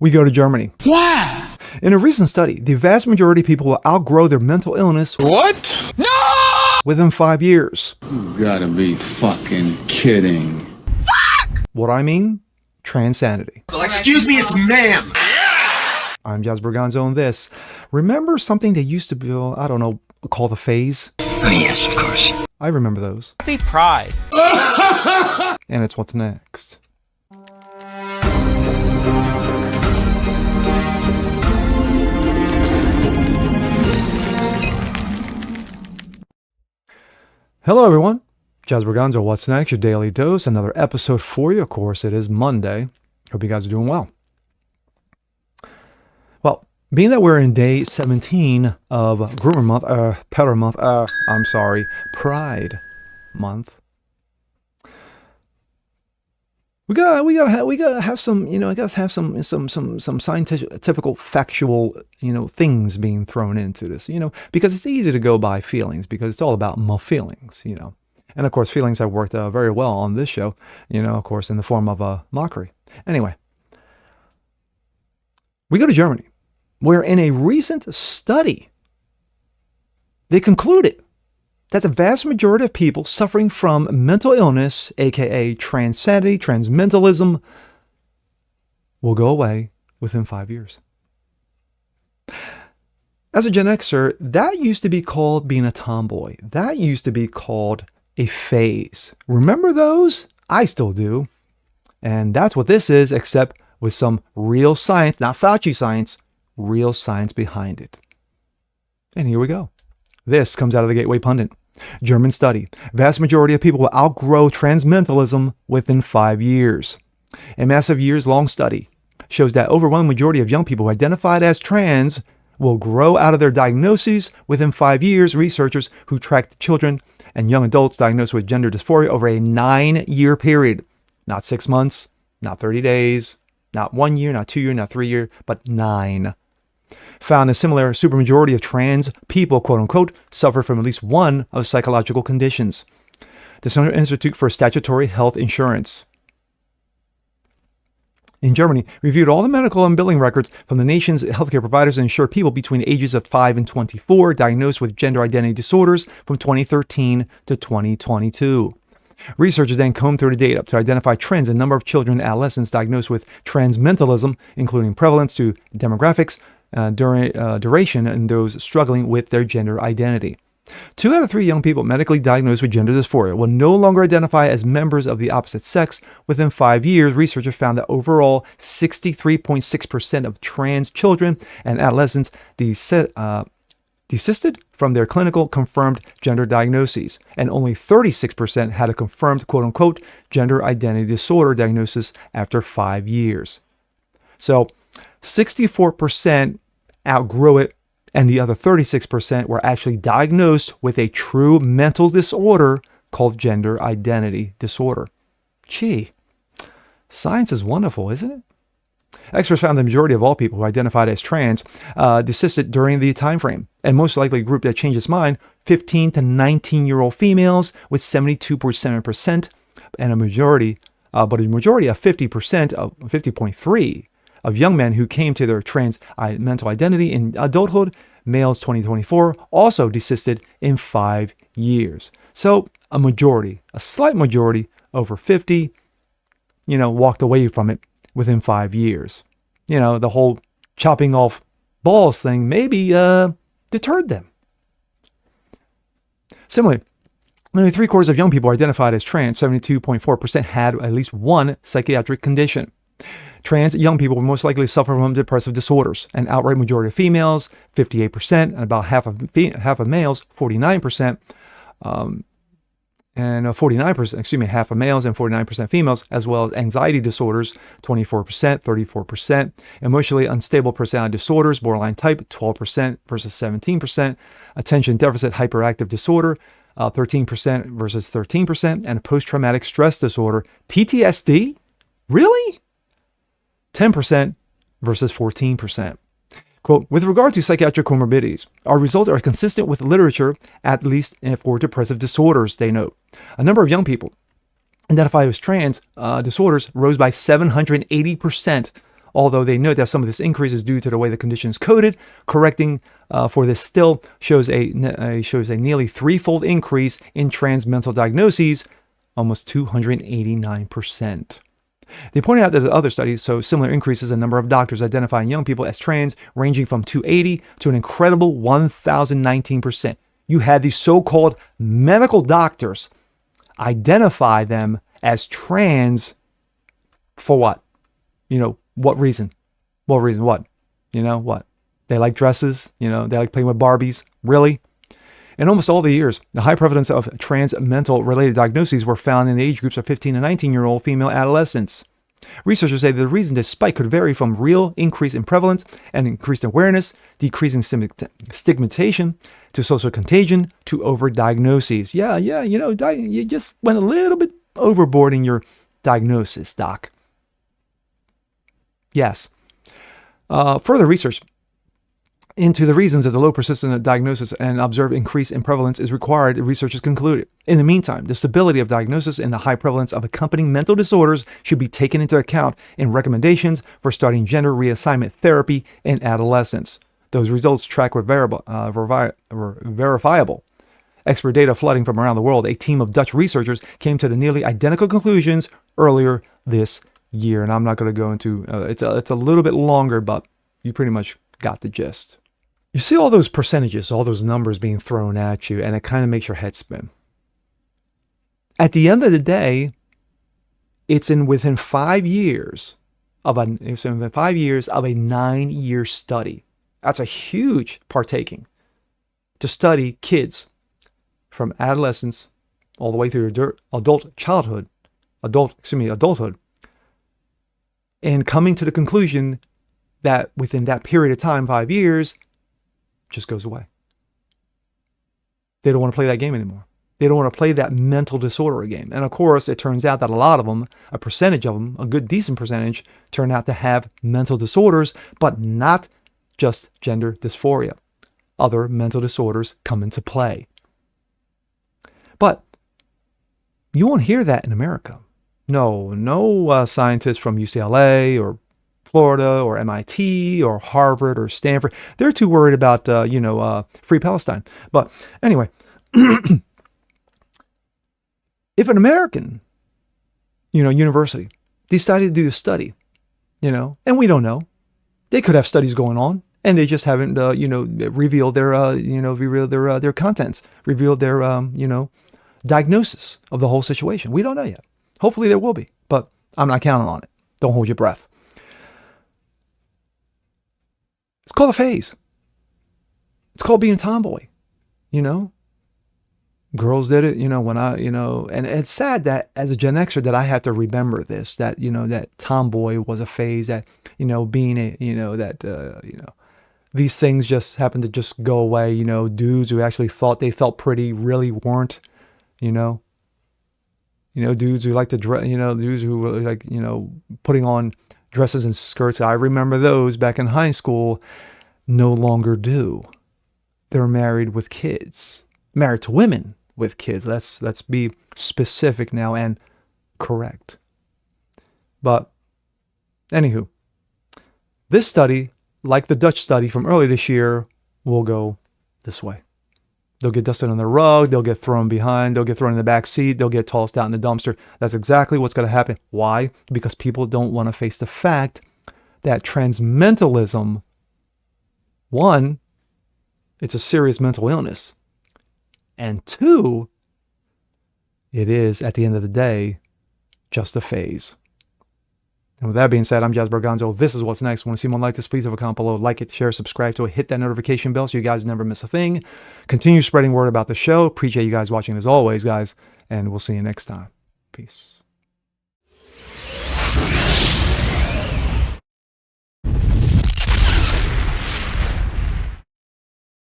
We go to Germany. Why? In a recent study, the vast majority of people will outgrow their mental illness What? No! within 5 years. You gotta be fucking kidding. What I mean? Transanity. Excuse me, it's ma'am. I'm Jazz Berganzo on this. Remember something that used to be, I don't know, called a phase? Oh, yes, of course. I remember those. Happy Pride. And it's what's next. Hello, everyone. Jazz Berganzo, what's next? Your daily dose. Another episode for you. Of course, it is Monday. Hope you guys are doing well. Well, being that we're in day 17 of Groomer Month, Pride Month. We gotta have some, I gotta have some scientific, factual, things being thrown into this, because it's easy to go by feelings, because it's all about my feelings, and of course feelings have worked very well on this show, of course in the form of a mockery. Anyway, we go to Germany, where in a recent study, they concluded that the vast majority of people suffering from mental illness, aka transanity, transmentalism, will go away within 5 years. As a Gen Xer, that used to be called being a tomboy. That used to be called a phase. Remember those? I still do. And that's what this is, except with some real science, not Fauci science, real science behind it. And here we go. This comes out of the Gateway Pundit. German study. Vast majority of people will outgrow transmentalism within 5 years. A massive years-long study shows that overwhelming majority of young people who identified as trans will grow out of their diagnoses within 5 years. Researchers who tracked children and young adults diagnosed with gender dysphoria over a 9-year period. Not 6 months, not 30 days, not 1 year, not 2 years, not 3 years, but 9. Found a similar supermajority of trans people, quote unquote, suffer from at least one of psychological conditions. The Center Institute for Statutory Health Insurance in Germany reviewed all the medical and billing records from the nation's healthcare providers and insured people between ages of 5 and 24 diagnosed with gender identity disorders from 2013 to 2022. Researchers then combed through the data to identify trends in number of children and adolescents diagnosed with transmentalism, including prevalence to demographics, duration, and those struggling with their gender identity. 2 out of 3 young people medically diagnosed with gender dysphoria will no longer identify as members of the opposite sex within 5 years. Researchers found that overall 63.6% of trans children and adolescents desisted from their clinical confirmed gender diagnoses, and only 36% had a confirmed quote-unquote gender identity disorder diagnosis after 5 years. So 64% outgrew it, and the other 36% were actually diagnosed with a true mental disorder called gender identity disorder. Gee, science is wonderful, isn't it? Experts found the majority of all people who identified as trans desisted during the time frame, and most likely a group that changed its mind, 15 to 19-year-old females with 72.7%, and a majority of 50.3% of young men who came to their trans mental identity in adulthood, males 2024, also desisted in 5 years. So a slight majority, over 50, walked away from it within 5 years. The whole chopping off balls thing maybe deterred them. Similarly, nearly 3/4 of young people identified as trans, 72.4%, had at least one psychiatric condition. Trans young people will most likely suffer from depressive disorders. An outright majority of females, 58%, and about half of males, 49%, half of males and 49% females, as well as anxiety disorders, 24%, 34%, emotionally unstable personality disorders, borderline type, 12% versus 17%, attention deficit hyperactive disorder, 13% versus 13%, and post-traumatic stress disorder, PTSD, really? 10% versus 14%. Quote, with regard to psychiatric comorbidities, our results are consistent with literature, at least for depressive disorders, they note. A number of young people identified as trans disorders rose by 780% Although they note that some of this increase is due to the way the condition is coded, correcting for this still shows a nearly threefold increase in transmental diagnoses, almost 289%. They pointed out that other studies show similar increases in number of doctors identifying young people as trans, ranging from 280 to an incredible 1,019%. You had these so-called medical doctors identify them as trans for what? What reason? What reason? What? What? They like dresses? They like playing with Barbies? Really? In almost all the years, the high prevalence of transmental related diagnoses were found in the age groups of 15 and 19-year-old female adolescents. Researchers say that the reason this spike could vary from real increase in prevalence and increased awareness, decreasing stigmatization, to social contagion, to overdiagnoses. You just went a little bit overboard in your diagnosis, doc. Yes. Further research into the reasons of the low persistence of diagnosis and observed increase in prevalence is required, researchers concluded. In the meantime, the stability of diagnosis and the high prevalence of accompanying mental disorders should be taken into account in recommendations for starting gender reassignment therapy in adolescents. Those results track were verifiable. Expert data flooding from around the world, a team of Dutch researchers came to the nearly identical conclusions earlier this year. And I'm not going to go into it's a little bit longer, but you pretty much got the gist. You see all those percentages, all those numbers being thrown at you, and it kind of makes your head spin. At the end of the day, it's within 5 years of a 9-year study. That's a huge partaking to study kids from adolescence all the way through adulthood, and coming to the conclusion that within that period of time, 5 years, just goes away. They don't want to play that game anymore. They don't want to play that mental disorder game. And of course, it turns out that a lot of them, a percentage of them, a good decent percentage, turn out to have mental disorders, but not just gender dysphoria. Other mental disorders come into play. But you won't hear that in America. No scientists from UCLA or Florida or MIT or Harvard or Stanford. They're too worried about, free Palestine. But anyway, if an American, university decided to do a study, and we don't know, they could have studies going on and they just haven't, revealed their, their contents, revealed their, diagnosis of the whole situation. We don't know yet. Hopefully there will be, but I'm not counting on it. Don't hold your breath. It's called a phase. It's called being a tomboy, Girls did it, when and it's sad that as a Gen Xer that I have to remember this, that, that tomboy was a phase, that, being a, these things just happen to just go away, dudes who actually thought they felt pretty really weren't, dudes who like to dress, dudes who were like, putting on dresses and skirts. I remember those back in high school, no longer do. They're married with kids, married to women with kids. Let's be specific now and correct. But anywho, this study, like the Dutch study from earlier this year, will go this way. They'll get dusted on the rug. They'll get thrown behind. They'll get thrown in the back seat. They'll get tossed out in the dumpster. That's exactly what's going to happen. Why? Because people don't want to face the fact that transmentalism, one, it's a serious mental illness. And two, it is, at the end of the day, just a phase. And with that being said, I'm Jazz Berganzo. This is What's Next. Want to see more like this? Please have a comment below. Like it, share, subscribe to it. Hit that notification bell so you guys never miss a thing. Continue spreading word about the show. Appreciate you guys watching as always, guys. And we'll see you next time. Peace.